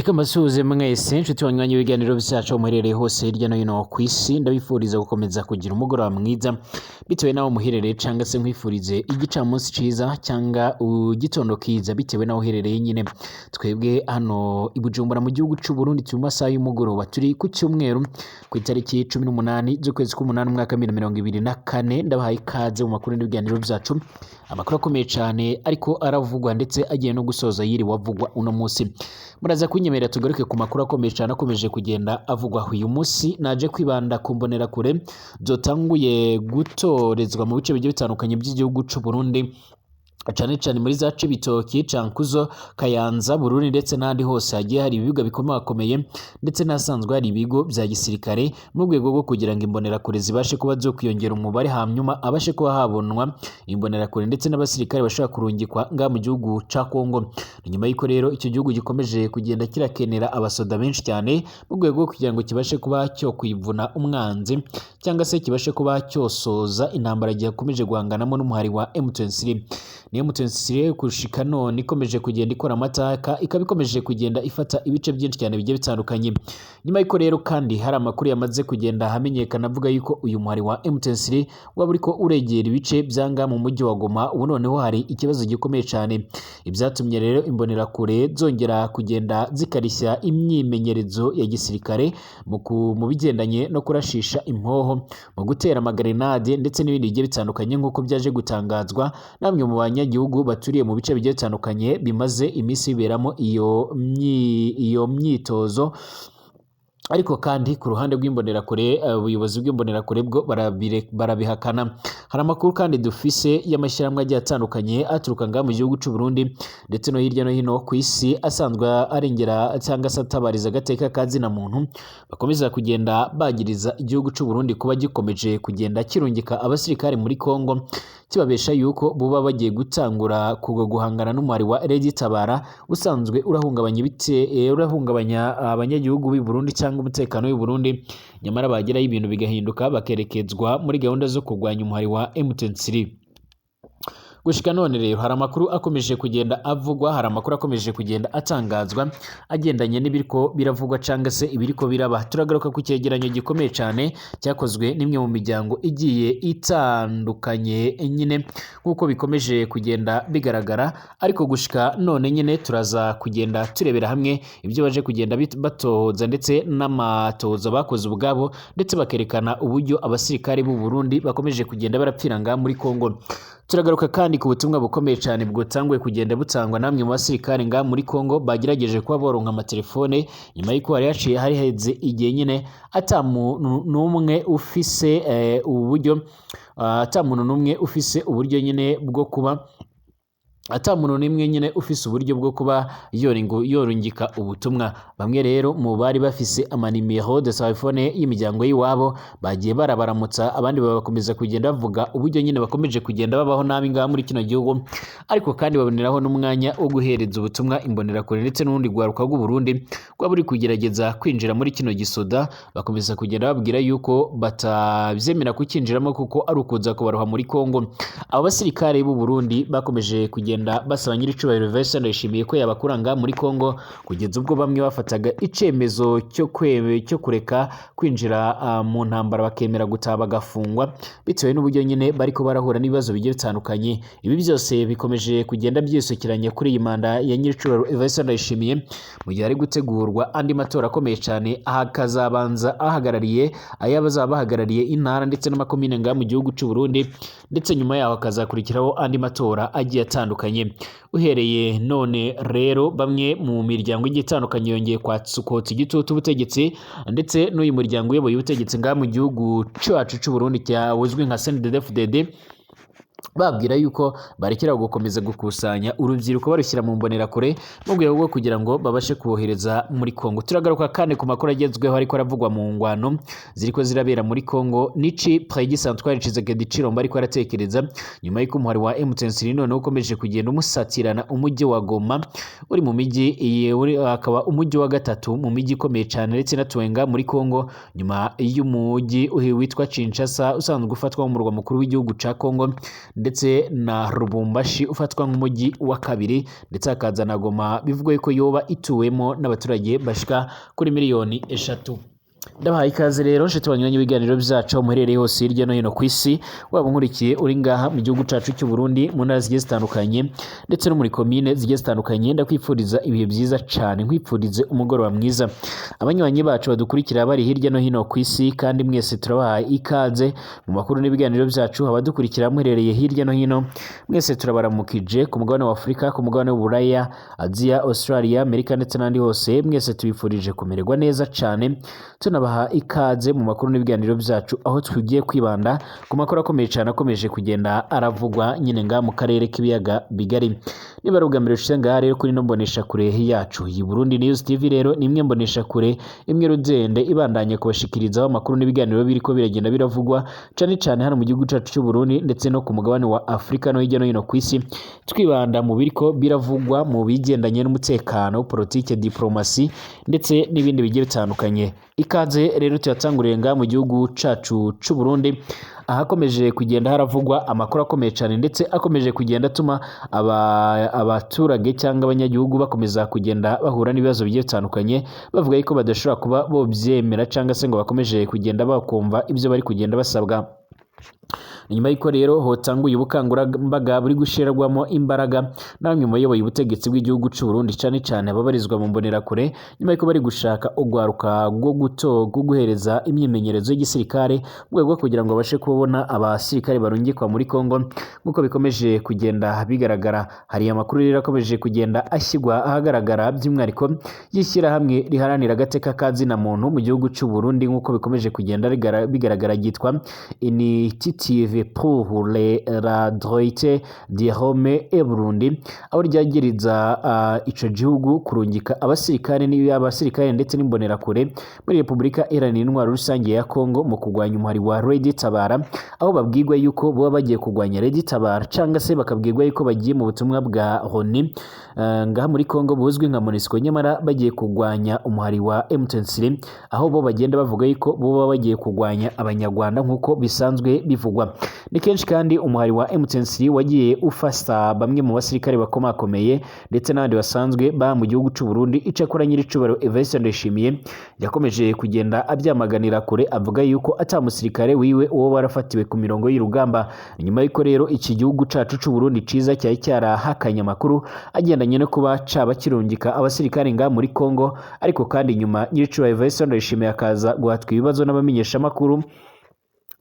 Reka mbasuhuze mwese nshuti banywanyi w'ibiganiro byacu muherereye hose hirya no hino ku isi, ndabifuriza gukomeza kugira umugoroba mwiza bitewe naho muherereye, cyangwa se nkwifurize igicamunsi ciza cyangwa igitondo kiza bitewe naho uherereye nyine. Twebwe hano i Bujumbura mu gihugu cy'u Burundi turi mu masaha y'umugoroba, turi ku cyumweru ku itariki 18 z'ukwezi k'umunani umwaka 2024. Ndabahaye ikaze mu makuru n'ibiganiro byacu, amakuru akomeye cyane ariko aravugwa ndetse agiye no gusoza yiri wavugwa uno munsi. Muraza kunyemerera tugaruke ku makuru akomeye cyane akomeje kugenda avugwa uyu munsi. Naje kwibanda ku mbonerakure zotanguye gutorezwa mu bice bigiye bitandukanye by'igihugu cy'u Burundi, cyane cyane muri za Cibitoki, Cankuzo, Kayanza, Bururi ndetse n'ahandi hose hagiye hari ibibuga bikomakomeye ndetse n'asanzwe hari ibigo bya gisirikare mu rwego rwo kugira ngo imbonerakure zibashe kuba zo kwiyongera umubare, hanyuma abashe kuba habonwa imbonerakure ndetse n'abasirikare bashobora kurungikwa ngaha mu gihugu ca Kongo. Nyuma y'iko rero icyo gihugu gikomeje kugenda kirakenera abasoda benshi cyane mu rwego rwo kugira ngo kibashe kuba cyo kwivuna umwanzi cyangwa se kibashe kuba cyosoza intambara gikomeye guhanganamo n'umuhari wa M23. Niyo M23 kushika none ikomeje kugenda ikora amataka, ikaba ikomeje kugenda ifata ibice byinshi cyane bigiye bitandukanye. Nyuma y'iko rero kandi hari amakuru yamaze kugenda hamenyekana avuga yuko uyu muhari wa M23 waba uriko uregera ibice byanga mu mujyi wa Goma. Ubu noneho hari ikibazo gikomeye cyane, ibyatumye rero imbonerakure zongera kugenda zikarishya imyimenyerezo ya gisirikare mu bigendanye no kurashisha impoho, mu gutera amagrenade ndetse n'ibindi bigiye bitandukanye, nk'uko byaje gutangazwa namwe mu banyagihugu baturiye mu bice bigiye bitandukanye bimaze iminsi biberamo iyo myitozo. Ariko kandi ku ruhande rw'imbonerakure, ubuyobozi bw'imbonerakure bwo barabihakana. Hari amakuru kandi dufise y'amashyirahamwe agiye atandukanye aturuka ngaha mu gihugu cy'u Burundi ndetse no hirya no hino ku isi asanzwe arengera cyangwa se atabariza agateka ka zina muntu, bakomeza kugenda bagiriza igihugu cy'u Burundi kuba gikomeje kugenda kirungika abasirikare muri Kongo, kibabesha yuko buba bagiye gutangura guhangana n'umuhari wa Red Tabara usanzwe urahungabanya abanyagihugu b'i Burundi cyangwa umutekano w'u Burundi, nyamara bageraho ibintu bigahinduka bakerekezwa muri gahunda zo kurwanya umuhari wa M23. Gushika none rero hari amakuru akomeje kugenda avugwa, hari amakuru akomeje kugenda atangazwa agendanye n'ibiriko biravugwa cyangwa se ibiriko biraba. Turagaruka ku cyegeranyo gikomeye cyane cyakozwe n'imwe mu miryango igiye itandukanye nyine nk'uko bikomeje kugenda bigaragara, ariko gushika none nyine turaza kugenda turebera hamwe ibyo baje kugenda batohoza ndetse n'amatohoza bakoze ubwabo, ndetse bakerekana uburyo abasirikare b'u Burundi bakomeje kugenda barapfira ngaha muri Kongo. Turagaruka kandi ku butumwa bukomeye cyane bwotanguye kugenda butangwa namwe mu basirikare ngaha muri Kongo bagerageje kuba boronka amatelefone nyuma y'uko hari heze igihe nyine ata muntu n'umwe ufise uburyo nyine bwo kuba yorungika ubutumwa. Bamwe rero mu bari bafise amanimero de telefone y'imiryango y'iwabo bagiye barabaramutsa, abandi bakomeza kugenda bavuga uburyo nyine bakomeje kugenda babaho nabi ngaha muri kino gihugu, ariko kandi baboneraho n'umwanya wo guhereza ubutumwa imbonerakure ndetse n'urundi rwaruka rw'u Burundi rwaba ruri kugerageza kwinjira muri kino gisoda. Bakomeza kugenda babwira yuko batabyemera kukinjiramo kuko ari ukuza kubaroha muri Kongo. Abo basirikare b'u Burundi bakomeje kugenda basaba nyiricubahiro Vincent Ndayishimiye ko yabakuranga muri Kongo, kugeza ubwo bamwe bafataga icemezo cyo kureka kwinjira mu ntambara bakemera gutaha bagafungwa bitewe n'uburyo nyine bariko barahura n'ibibazo bigiye bitandukanye. Ibi byose bikomeje kugenda byisukiranye kuri iyi manda ya nyiricubahiro Vincent Ndayishimiye mu gihe ari gutegurwa andi matora akomeye cyane, akazabanza bazaba bahagarariye intara ndetse n'amakomine ngaha mu gihugu cy'u Burundi, ndetse nyuma yaho akazakurikiraho andi matora agiye atandukanye. Uhereye none rero bamwe mu miryango igiye itandukanye yongeye kwatsuka igitutu ubutegetsi ndetse n'uyu muryango uyoboye ubutegetsi ngaha mu gihugu cyacu cy'u Burundi cyawuzwi nka CNDD-FDD, babwira yuko barekera gukomeza gukusanya urubyiruko barushyira mu mbonerakure mu rwego rwo kugira ngo babashe kubohereza muri Kongo. Turagaruka kandi ku makuru agezweho ariko aravugwa mu ngwano ziriko zirabera muri Kongo. Nici Président Antoine Tshisekedi Tshilombo ariko aratekereza nyuma y'uko umuhari wa M23 none ukomeje kugenda umusatirana umujyi wa Goma, uri mu mijyi akaba umujyi wa gatatu mu mijyi ikomeye cyane ndetse na Twenga muri Kongo, nyuma y'umujyi witwa Kinshasa usanzwe ufatwa nk'umurwa mukuru w'igihugu ca Kongo ndetse na Lubumbashi ufatwa nk'umujyi wa kabiri, ndetse hakaza na Goma bivugwa ko yoba ituwemo n'abaturage bashika kuri miliyoni 3. Ndabahaye ikaze rero nshuti banyuranye ibiganiro byacu muherereye hose hirya no hino ku isi, waba nkurikiye uri ngaha mu gihugu cacu cy'u Burundi mu ntara zigiye zitandukanye ndetse no muri komine zigiye zitandukanye, ndakwifuriza ibihe byiza cyane, nkwifurize umugoroba mwiza. Abanywanyi bacu badukurikira bari hirya no hino ku isi, kandi mwese turabahaye ikaze mu makuru n'ibiganiro byacu. Abadukurikira muherereye hirya no hino mwese turabaramukije, ku mugabane wa Afurika, ku mugabane w'Uburaya, Aziya, Australia, Amerika ndetse n'andi hose, mwese tubifurije kumererwa neza cyane. Tunabaha ikaze mu makuru n'ibiganiro byacu, aho tugiye kwibanda ku makuru akomeye cyane akomeje kugenda aravugwa nyine nga mu karere k'ibiyaga bigari. Niba ari ubwa mbere ushyize ngaha rero kuri no mbonesha kure yacu iyi Burundi News TV, rero ni imwe mbonesha kure imwe rudende ibandanye kubashikirizaho amakuru n'ibiganiro biriko biragenda biravugwa cyane cyane hano mu gihugu cyacu cy'u Burundi ndetse no ku mugabane wa Afurika no hirya no hino ku isi, twibanda mu biriko biravugwa mu bigendanye n'umutekano, politike, diplomasi ndetse n'ibindi bigiye bitandukanye. Ikaze rero tuyatanguriye nga mu gihugu cacu c'u Burundi, ahakomeje kugenda haravugwa amakuru akomeye cyane ndetse akomeje kugenda atuma abaturage cyangwa abanyagihugu bakomeza kugenda bahura n'ibibazo bigiye bitandukanye, bavuga yuko badashobora kuba bobyemera cyangwa se ngo bakomeje kugenda bakumva ibyo bari kugenda basabwa. Nyuma y'uko rero hotanguye ubukangurambaga buri gushirwamo imbaraga na bamwe mu bayoboye ubutegetsi bw'igihugu cy'u Burundi cyane cyane ababarizwa mu mbonerakure, nyuma y'uko bari gushaka ugwaruka rwo guhereza imyimenyerezo y'igisirikare mu rwego kugira ngo babashe kubona abasirikare barungikwa muri Kongo nk'uko bikomeje kugenda bigaragara. Hari amakuru rero akomeje kugenda ashyirwa ahagaragara by'umwihariko y'ishyirahamwe riharanira agateka kazina muntu mu gihugu cy'u Burundi nk'uko bikomeje kugenda bigaragara, ryitwa Initiative pour la droite de Rome et Burundi, aho ryagiriza ico gihugu kurungika abasirikare ndetse n'imbonerakure muri Repubulika Iharanira Intwaro Rusange ya Kongo mu kugwanya umuhari wa Red Tabara, aho babwirwa yuko boba bagiye kugwanya Red Tabara cyangwa se bakabwirwa yuko bagiye mu butumwa bwa ONU ngaha muri Kongo buzwi nka MONUSCO, nyamara bagiye kugwanya umuhari wa M23, aho bo bagenda bavuga yuko boba bagiye kugwanya abanyarwanda nk'uko bisanzwe bivugwa. Ni kenshi kandi umuhari wa M23 wagiye ufasta bamwe mu basirikare bakomakomeye ndetse n'abandi basanzwe ba mu gihugu cy'u Burundi. Icakora nyiricubaro Evariste Ndayishimiye yakomeje kugenda abyamaganira kure, avuga yuko atamusirikare wiwe uwo barafatiwe ku mirongo y'urugamba. Nyuma y'uko rero iki gihugu cacu cy'u Burundi ciza cyari cyarahakanye amakuru agendanye no kuba caba kirungika abasirikare nga muri Kongo, ariko kandi nyuma nyiricubaro Evariste Ndayishimiye akaza guhatwa ibibazo n'abamenyesha makuru,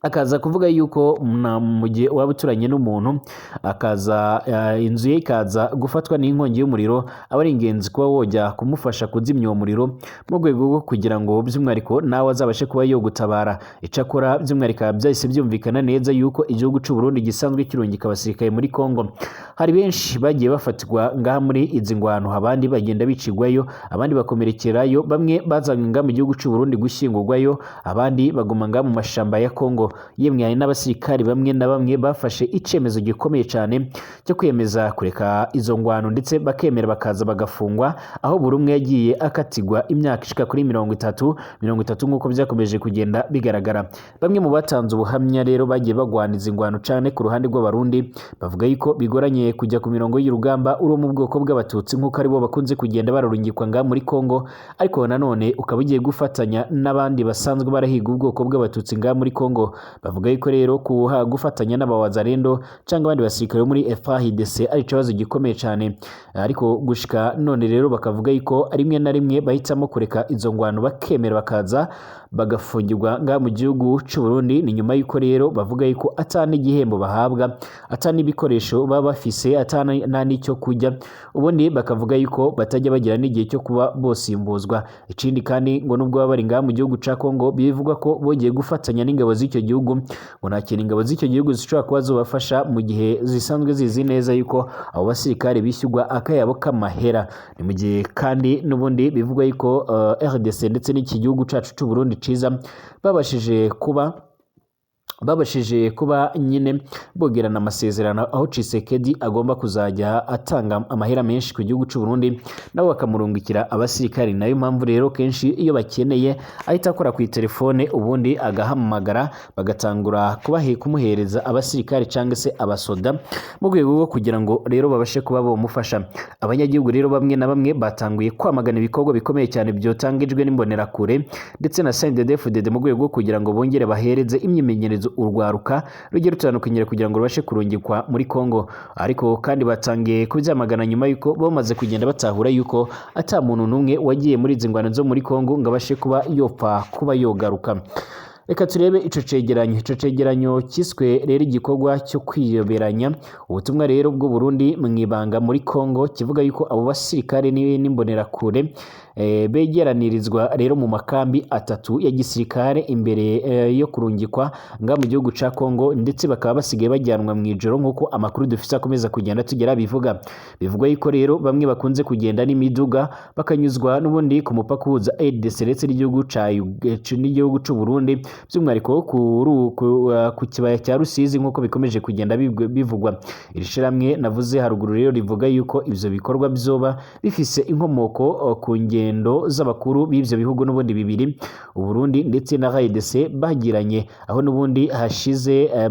akaza kuvuga yuko mu gihe waba uturanye n'umuntu akaza inzu ye ikaza gufatwa n'inkongi y'umuriro, aba ari ingenzi kuba wojya kumufasha kuzimya uwo muriro mu rwego rwo kugira ngo by'umwihariko nawe azabashe kuba yo gutabara. Icakora by'umwihariko byahise byumvikana neza yuko igihugu cy'u Burundi gisanzwe kirungika abasirikare muri Kongo. Hari benshi bagiye bafatwa ngaha muri izi ngwano, abandi bagenda bicigwayo, abandi bakomerekerayo, bamwe bazanywe ngaha mu gihugu cy'u Burundi gushyingurwayo, abandi baguma ngaha mu mashamba ya Kongo. Yemwe hari n'abasirikari bamwe na bamwe bafashe icemezo gikomeye cyane cyo kwemeza kureka izo ngwano ndetse bakemera bakaza bagafungwa, aho buri umwe yagiye akatigwa imyaka ishika kuri 30 nk'uko byakomeje kugenda bigaragara. Bamwe mu batanze ubuhamya rero bagiye bagwaniza ingwano cyane ku ruhande rw'abarundi, bavuga yuko bigoranye kujya ku mirongo y'urugamba uri mu bwoko bw'abatutsi nk'uko aribo bakunze kugenda bararungikwa nga muri Kongo, ariko nanone ukaba ugiye gufatanya n'abandi basanzwe barahiga ubwoko bw'abatutsi nga muri Kongo. Bavuga yuko rero gufatanya n'abawazarendo cyangwa abandi basirikare muri FARDC ari ikibazo gikomeye cyane, ariko gushika none rero bakavuga yuko rimwe na rimwe bahitamo kureka izo ngwano bakemera bakaza bagafungirwa nga mu gihugu cy'u Burundi. Ni nyuma yuko rero bavuga yuko atana igihembo bahabwa, atana ibikoresho baba bafise, atana n'icyo kujya, ubundi bakavuga yuko batajya bagira n'igihe cyo kuba bosimbuzwa. Ikindi kandi ngo nubwo baba bari nga mu gihugu ca Kongo, bivuga ko bogiye gufatanya n'ingabo z'icyo gihugu, ngo nta kintu ingabo z'icyo gihugu zishobora kuba zobafasha mu gihe zisanzwe zizi neza yuko abo basirikare bishyurwa akayabo k'amahera. Ni mu gihe kandi n'ubundi bivugwa yuko RDC ndetse n'iki gihugu cacu cy'u Burundi ciza babashije kuba babashije kuba nyine bogerana amasezerano aho Tshisekedi agomba kuzajya atanga amahera menshi ku gihugu cy'u Burundi nabo bakamurungikira abasirikari. Nayo mpamvu rero kenshi iyo bakeneye ahita akora ku telefone ubundi agahamagara bagatangura kumuhereza abasirikari cyangwa se abasoda mu rwego rwo kugira ngo rero babashe kuba bomufasha. Abanyagihugu rero bamwe na bamwe batanguye kwamagana ibikorwa bikomeye cyane byotangijwe n'imbonerakure ndetse na CNDD-FDD mu rwego rwo kugira ngo bongere bahereze imyimenyerezo urwaruka rugiye rutandukanye kugira ngo rubashe kurungikwa muri Kongo. Ariko kandi batangiye kubyamagana nyuma yuko bamaze kugenda batahura yuko ata muntu n'umwe wagiye muri izi ngwano zo muri Kongo ngo abashe kuba yopfa kuba yogaruka. Reka turebe ico cegeranyo kiswe rero igikorwa cyo kwiyoberanya ubutumwa rero bw'u Burundi mwibanga muri Kongo kivuga yuko abo basirikare n'imbonerakure begeranirizwa rero mu makambi atatu ya gisirikare imbere yo kurungikwa nga mu gihugu ca Kongo ndetse bakaba basigaye bajyanwa mu ijoro nk'uko amakuru dufise akomeza kugenda tugera bivugwa yuko rero bamwe bakunze kugenda n'imiduga bakanyuzwa n'ubundi ku mupaka uhuza RDC ndetse n'igihugu c'u Burundi by'umwihariko ku kibaya cya Rusizi nk'uko bikomeje kugenda bivugwa. Iri shiramwe navuze haruguru rero rivuga yuko ivyo bikorwa byoba bifise inkomoko ku ngendo z'abakuru b'ivyo bihugu n'ubundi bibiri u Burundi ndetse na RDC bagiranye aho n'ubundi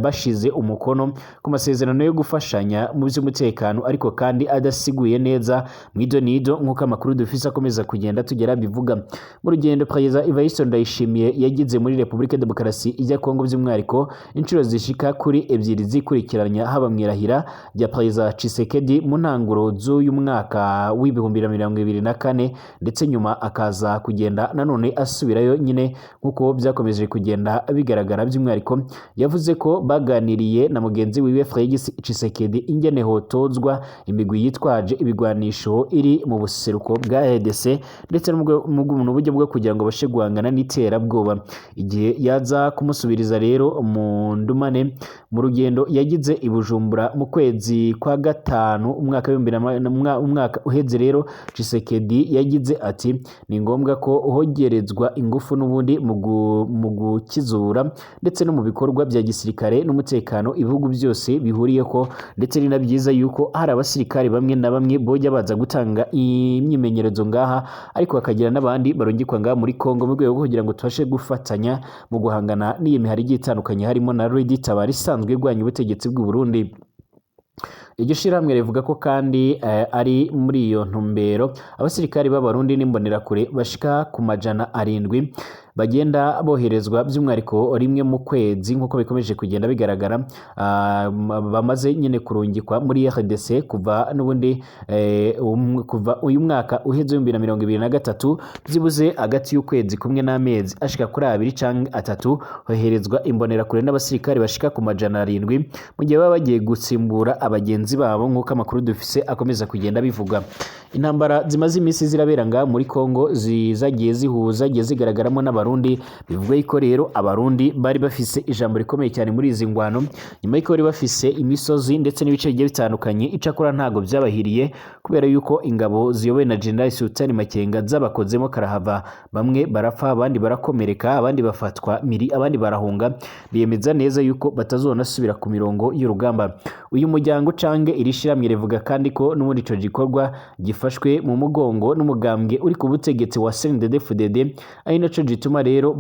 bashize umukono ku masezerano yo gufashanya mu by'umutekano ariko kandi adasiguye neza mwidonido nk'uko amakuru dufise akomeza kugenda tugera bivuga. Mu rugendo Perezida Evariste Ndayishimiye yagize muri Repubulika Demokarasi ya Kongo by'umwihariko inshuro zishika kuri ebyiri zikurikiranya haba mwirahira rya Perezida Tshisekedi mu ntanguro z'uyu mwaka w'2024 ndetse nyuma akaza kugenda nanone asubirayo nyine nkuko byakomeje kugenda bigaragara by'umwihariko yavuze ko baganiriye na mugenzi wiwe Felix Tshisekedi ingene hotozwa imigwi yitwaje ibigwanisho iri mu buseruko bwa RDC ndetse mu buryo bwo kugira ngo bashe guhangana n'iterabwoba. Igihe yaza kumusubiriza rero mu ndumane mu rugendo yagize i Bujumbura mu kwezi kwa gatanu umwaka uheze rero Tshisekedi yagize ati ni ngombwa ko hogerezwa ingufu n'ubundi mu gukizura ndetse no mu bikorwa bya gisirikare n'umutekano ibihugu byose bihuriye ko ndetse ni nabyiza yuko hari abasirikare bamwe na bamwe bojya baza gutanga imyimenyerezo ngaha ariko hakagira n'abandi barungikwa ngaha muri Kongo mu rwego kugira ngo tubashe gufatanya mu guhangana n'iyi mihari igiye itandukanye harimo na Red Tabara isanzwe irwanya ubutegetsi bw'u Burundi. Iryo shirahamwe rivuga ko kandi ari muri iyo ntumbero abasirikari b'abarundi n'imbonerakure bashika ku 700 bagenda boherezwa by'umwihariko rimwe mu kwezi nk'uko bikomeje kugenda bigaragara bamaze nyine kurungikwa muri RDC kuva n'ubundi kuva uyu mwaka uheze 2023 byibuze hagati y'ukwezi kumwe n'amezi ashika kuri 2 cyangwa 3 hoherezwa imbonerakure n'abasirikari bashika ku 700 mu gihe baba bagiye gutsimbura abagenzi babo nk'uko amakuru dufise akomeza kugenda bivuga. Intambara zimaze iminsi zirabera nga muri Kongo zagiye zigaragaramo n'abarundi bivuga yuko rero abarundi bari bafise ijambo rikomeye cyane muri izi ngwano nyuma yuko bari bafise imisozi ndetse n'ibice bigiye bitandukanye icakora ntago byabahiriye kubera yuko ingabo ziyobowe na General Sultan Makenga zabakozemo karahava bamwe barapfa abandi barakomereka abandi bafatwa miri abandi barahunga biyemeza neza yuko batazonasubira ku mirongo y'urugamba. Uyu muryango cange irishiramwe rivuga kandi ko n'ubundi ico gikorwa gifashwe mu mugongo n'umugambwe uri ku butegetsi wa CNDD-FDD ari naco gituma rero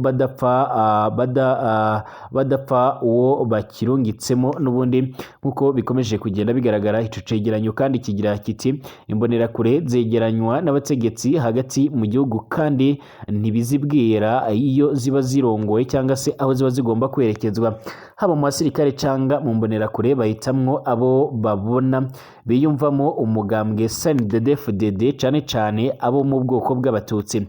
badapfa uwo bakirungitsemo n'ubundi nkuko bikomeje kugenda bigaragara. Ico cegeranyo kandi kigira kiti imbonerakure zegeranywa n'abategetsi hagati mu gihugu kandi ntibizibwira iyo ziba zirongoye cyangwa se aho ziba zigomba kwerekezwa haba mu basirikare cyangwa mu mbonerakure bahitamwo abo babona biyumvamo umugambwe CNDD-FDD cyane abo mu bwoko bw'abatutsi.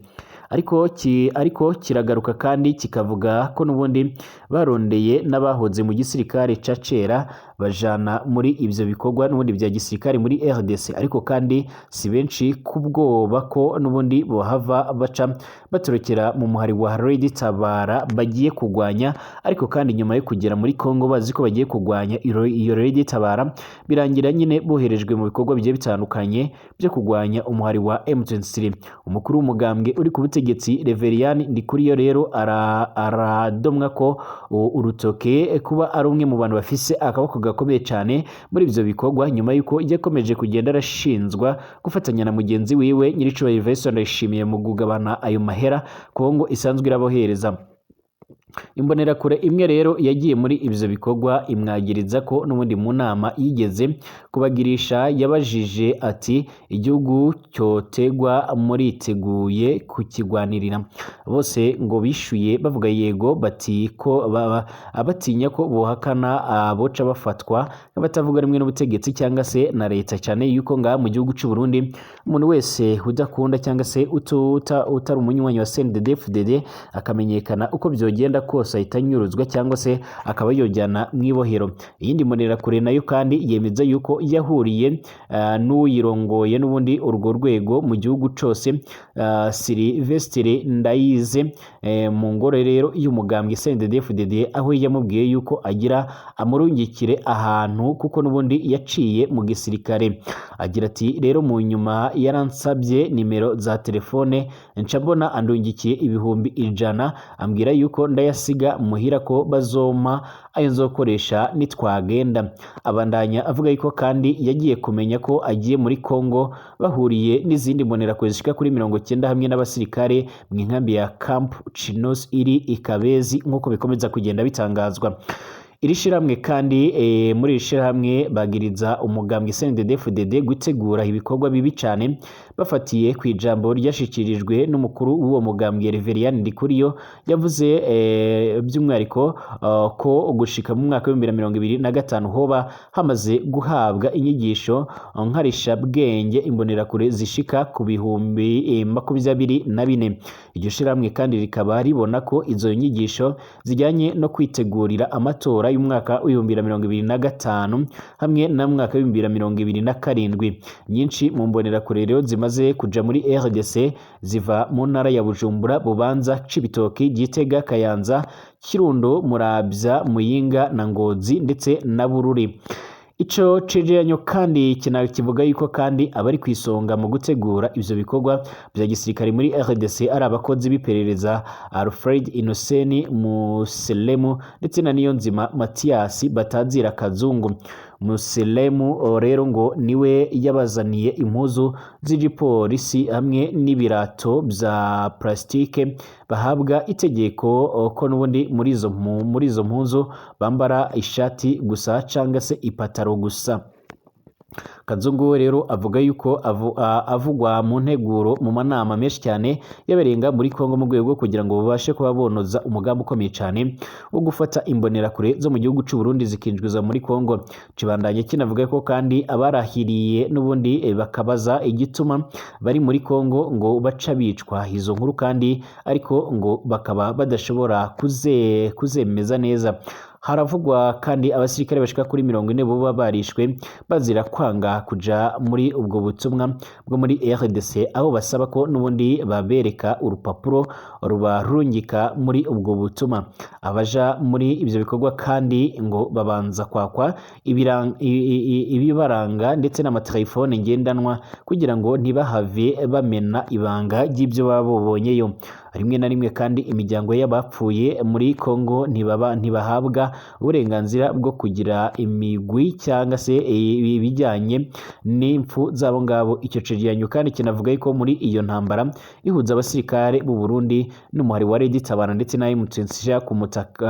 Ariko kiragaruka kandi kikavuga ko n'ubundi barondeye n'abahoze mu gisirikare cacera bajana muri ivyo bikorwa n'ubundi vya gisirikare muri RDC, ariko kandi si benshi kubwoba ko n'ubundi bohava baca batorokera mu muhari wa Red Tabara bagiye kugwanya, ariko kandi nyuma yo kugera muri Kongo bazi ko bagiye kugwanya iyo Red Tabara birangira nyine boherejwe mu bikorwa bigiye bitandukanye byo kugwanya umuhari wa M23. Umukuru w'umugambwe uri ku butegetsi Reverien Ndikuriyo rero aradomwa ko urutoke kuba ari umwe mu bantu bafise akaboko gakomeye cyane muri ivyo bikorwa, nyuma yuko yakomeje kugenda arashinzwa gufatanya na mugenzi wiwe Nyiricubahiro Vincent Ndayishimiye mu kugabana ayo mahera Kongo isanzwe irabohereza. Imbonerakure imwe rero yagiye muri ivyo bikorwa imwagiriza ko n'ubundi mu nama yigeze kubagirisha yabajije ati igihugu cyotegwa muriteguye kukigwanirira, bose ngo bishuye bavuga yego, bati ko abatinya ko bohakana aboca bafatwa nk'abatavuga rimwe n'ubutegetsi cyangwa se na leta, cyane yuko ngaha mu gihugu cy'u Burundi umuntu wese udakunda cyangwa se utari umunywanyi wa CNDD-FDD akamenyekana uko byogenda kose ahita anyuruzwa cyangwa se akaba yojyana mu ibohero. Iyindi mbonerakure nayo kandi yemeza yuko yahuriye n'uyirongoye n'ubundi urwo rwego mu gihugu cyose, Sylvestre Ndayize, mu ngoro rero y'umugambwe CNDD-FDD, aho yamubwiye yuko agira amurungikire ahantu kuko n'ubundi yaciye mu gisirikare. Agira ati rero mu nyuma yaransabye nimero za telefone nca mbona andungikiye ibihumbi 100, ambwira yuko ndayasiga muhira ko bazoma ayo nzokoresha nitwagenda. Abandanya avuga yuko kandi yagiye kumenya ko agiye muri Kongo bahuriye n'izindi mbonerakure zishika kuri 90 hamwe n'abasirikare mu nkambi ya Camp Chinos iri Ikabezi nk'uko bikomeza kugenda bitangazwa. Iri shiramwe kandi muri iri shiramwe bagiriza umugambwe CNDD-FDD gutegura ibikorwa bibi cyane bafatiye ku ijambo ryashikirijwe n'umukuru w'uwo mugambwe Reverien Ndikuriyo, yavuze by'umwihariko ko gushika mu mwaka wa 2025 hoba hamaze guhabwa inyigisho nkarisha bwenge imbonerakure zishika ku bihumbi 24. Iryo shiramwe kandi rikaba ribona ko izo nyigisho zijyanye no kwitegurira amatora y'umwaka wa 2025 hamwe na mwaka wa 2027. Nyinshi mu mbonerakure rero zimaze kuja muri RDC ziva mu ntara ya Bujumbura, Bubanza, Cibitoki, Gitega, Kayanza, Kirundo, Muravya, Muyinga na Ngozi ndetse na Bururi. Ico cegeranyo kandi kivuga yuko kandi abari kwisonga mu gutegura ivyo bikorwa bya gisirikare muri RDC ari abakozi biperereza Alfred Innocent Muselemu ndetse na Niyonzima Mathias Batazira Kazungu. Muselemu rero ngo niwe yabazaniye impuzu z'igipolisi hamwe n'ibirato bya plastike bahabwa itegeko ko n'ubundi muri izo mpuzu bambara ishati gusa cyangwa se ipataro gusa. Kazungu rero avuga yuko avugwa mu nteguro mu manama menshi cyane yaberenga muri Kongo mu rwego kugira ngo babashe kuba bonoza umugambi ukomeye cyane wo gufata imbonerakure zo mu gihugu cy'u Burundi zikinjizwa muri Kongo. Kibandanye kinavuga ko kandi abarahiriye n'ubundi bakabaza igituma bari muri Kongo ngo baca bicwa. Izo nkuru kandi ariko ngo bakaba badashobora kuzemeza neza. Haravugwa kandi abasirikare bashika kuri 40 bo barishwe bazira kwanga kuja muri ubwo butumwa bwo muri RDC, aho basaba ko n'ubundi babereka urupapuro rubarungika muri ubwo butumwa. Abaja muri ivyo bikorwa kandi ngo babanza kwakwa ibibaranga ndetse n'amatelefone ngendanwa kugira ngo ntibahave bamena ibanga ry'ibyo babonyeyo. Rimwe na rimwe kandi imiryango y'abapfuye muri Kongo ntibahabwa uburenganzira bwo kugira imigwi cyangwa se ibijyanye n'impfu zabo ngabo. Icyo cegeranyo kandi kinavuga ko muri iyo ntambara ihuza abasirikare b'u Burundi n'umuhari wa Red Tabara ndetse na M23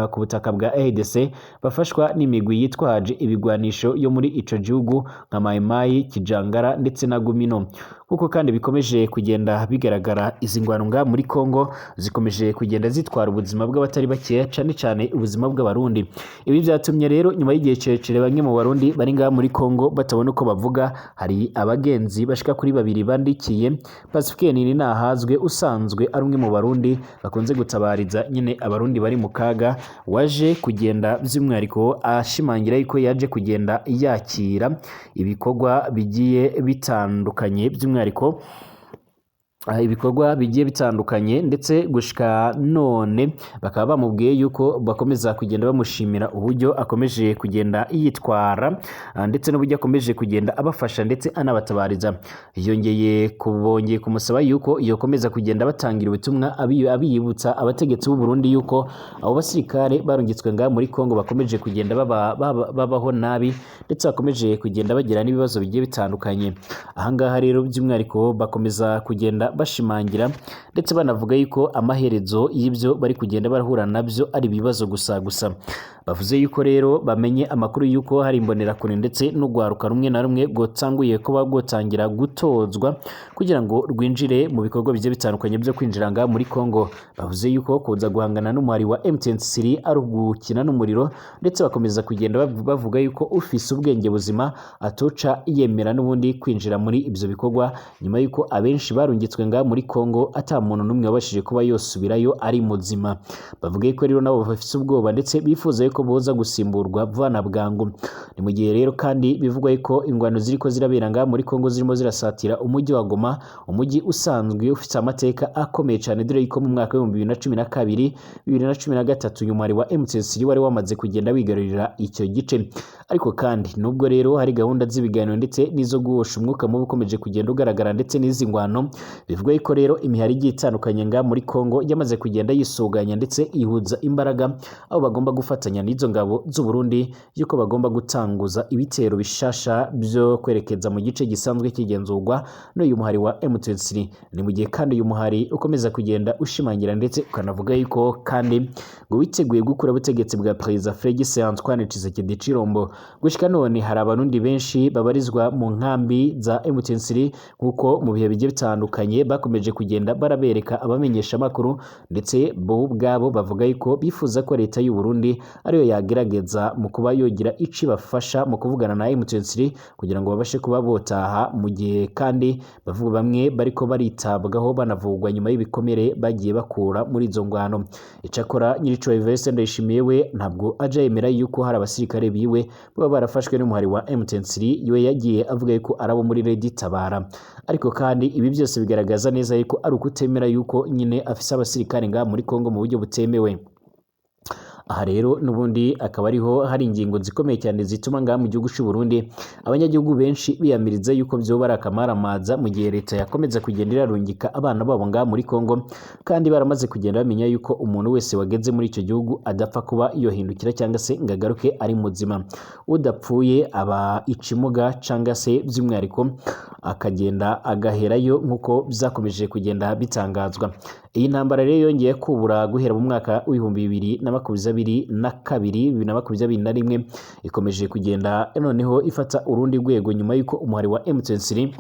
ku butaka bwa RDC bafashwa n'imigwi yitwaje ibigwanisho yo muri ico gihugu nka Mai Mai, Kijangara ndetse na Gumino. Kuko kandi bikomeje kugenda bigaragara izi ngwano muri Kongo zikomeje kugenda zitwara ubuzima bw'abatari bakeya cane cane ubuzima bw'abarundi. Ibi vyatumye rero nyuma y'igihe kirekire bamwe mu barundi bari ngaha muri Kongo batabona uko bavuga. Hari abagenzi bashika kuri 2 bandikiye Pacifique Ninahazwe usanzwe ari umwe mu barundi bakunze gutabariza nyine abarundi bari mu kaga, waje kugenda by'umwihariko ashimangira yuko yaje kugenda yakira ibikorwa bigiye bitandukanye, by'umwihariko ibikorwa bigiye bitandukanye, ndetse gushika none bakaba bamubwiye yuko bakomeza kugenda bamushimira uburyo akomeje kugenda yitwara, ndetse n'uburyo akomeje kugenda abafasha ndetse anabatabariza. Yongeye kumusaba yuko yokomeza kugenda batangira ubutumwa abiyibutsa abategetsi b'u Burundi yuko abo basirikare barungitswe ngaha muri Kongo bakomeje kugenda babaho nabi, ndetse bakomeje kugenda bagira n'ibibazo bigiye bitandukanye. Ahangaha rero by'umwihariko bakomeza kugenda bashimangira ndetse banavuga yuko amaherezo y'ibyo bari kugenda barahura nabyo ari ibibazo gusa. Bavuze yuko rero bamenye amakuru yuko hari imbonerakure ndetse n'ugwaruka rumwe na rumwe gotanguye kuba gotangira gutozwa kugira ngo rwinjire mu bikorwa bigiye bitandukanye byo kwinjira ngaha muri Kongo. Bavuze yuko kuza guhangana n'umuhari wa M23 ari ugukina n'umuriro, ndetse bakomeza kugenda bavuga yuko ufise ubwenge buzima atoca yemera n'ubundi kwinjira muri ibyo bikorwa, nyuma yuko abenshi barungitswe ngaha muri Kongo ata muntu n'umwe wabashije kuba yosubirayo ari muzima. Bavuga yuko rero nabo bafise ubwoba ndetse bifuza ko boza gusimburwa vana bwangu. Ni mu gihe rero kandi bivugwa yuko ingwano ziriko zirabera ngaha muri Kongo zirimo zirasatira umujyi wa Goma, umujyi usanzwe ufite amateka akomeye cyane, dore yuko mu mwaka wa 2012 2013 umwari wa M23 wari wamaze kugenda wigarurira icyo gice. Ariko kandi nubwo rero hari gahunda z'ibiganiro ndetse n'izo guhosha umwuka mubi ukomeje kugenda ugaragara ndetse n'izi ngwano, bivugwa yuko rero imihari igiye itandukanye ngaha muri Kongo yamaze kugenda yisuganya ndetse ihuza imbaraga, aho bagomba gufatanya n'izo ngabo z'u Burundi yuko bagomba gutanguza ibitero bishasha byo kwerekeza mu gice gisanzwe kigenzurwa n'uyu muhari wa M23. Ni mu gihe kandi uyu muhari ukomeza kugenda ushimangira ndetse ukanavuga yuko kandi ngo witeguye gukura ubutegetsi bwa Perezida Félix Antoine Tshisekedi Tshilombo. Gushika none hari abarundi benshi babarizwa mu nkambi za M23 nkuko mu bihe bigiye bitandukanye bakomeje kugenda barabereka abamenyesha makuru, ndetse bo ubwabo bavuga yuko bifuza ko leta y'u Burundi ariyo yagerageza mu kuba yogira ici bafasha mu kuvugana na M23 kugira ngo babashe kuba botaha, mu gihe kandi bavuga bamwe bariko baritabwaho banavugwa nyuma y'ibikomere bagiye bakura muri izo ngwano. Icakora Nyirico Yves Ndayishimiye we ntabwo aje yemera yuko hari abasirikare biwe baba barafashwe n'umuhari wa M23, we yagiye avuga yuko arabo muri Red Tabara. Ariko kandi ibi byose bigaragaza neza yuko ari ukutemera yuko nyine afise abasirikare ngaha muri Kongo mu buryo butemewe. Aha rero n'ubundi akaba ariho hari ingingo zikomeye cyane zituma ngaha mu gihugu cy'u Burundi abanyagihugu benshi biyamiriza yuko byoba ari akamaramaza, mu gihe leta yakomeza kugenda irarungika abana babo ngaha muri Kongo, kandi baramaze kugenda bamenya yuko umuntu wese wageze muri icyo gihugu adapfa kuba yohindukira cyangwa se ngo agaruke ari muzima. Udapfuye aba ikimuga cyangwa se by'umwihariko akagenda agaherayo nk'uko byakomeje kugenda bitangazwa. Iyi ntambara rero yongeye kubura guhera mu mwaka w'ibihumbi 2022-2021 ikomeje kugenda noneho ifata urundi rwego nyuma y'uko umuhari wa M23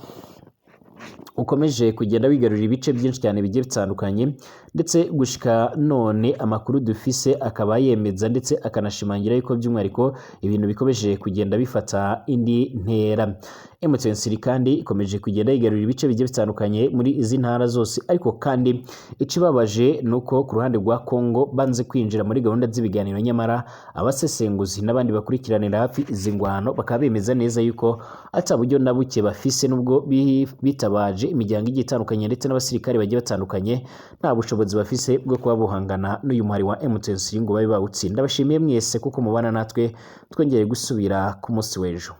ukomeje kugenda wigarurira ibice byinshi cyane bigiye bitandukanye, ndetse gushika none amakuru dufise akaba yemeza ndetse akanashimangira yuko by'umwihariko ibintu bikomeje kugenda bifata indi ntera. M23 kandi ikomeje kugenda yigarurira ibice bigiye bitandukanye muri izi ntara zose, ariko kandi ikibabaje nuko ku ruhande rwa Kongo banze kwinjira muri gahunda z'ibiganiro, nyamara abasesenguzi n'abandi bakurikiranira hafi izi ngwano bakaba bemeza neza yuko ata buryo na buke bafise, nubwo bitabaje imiryango igiye itandukanye ndetse n'abasirikare bagiye batandukanye, nta bushobozi bafise bwo kuba buhangana n'uyu muhari wa M23 ngo babe bawutsinda. Bashimiye mwese kuko mubana natwe, twongeye gusubira ku munsi w'ejo.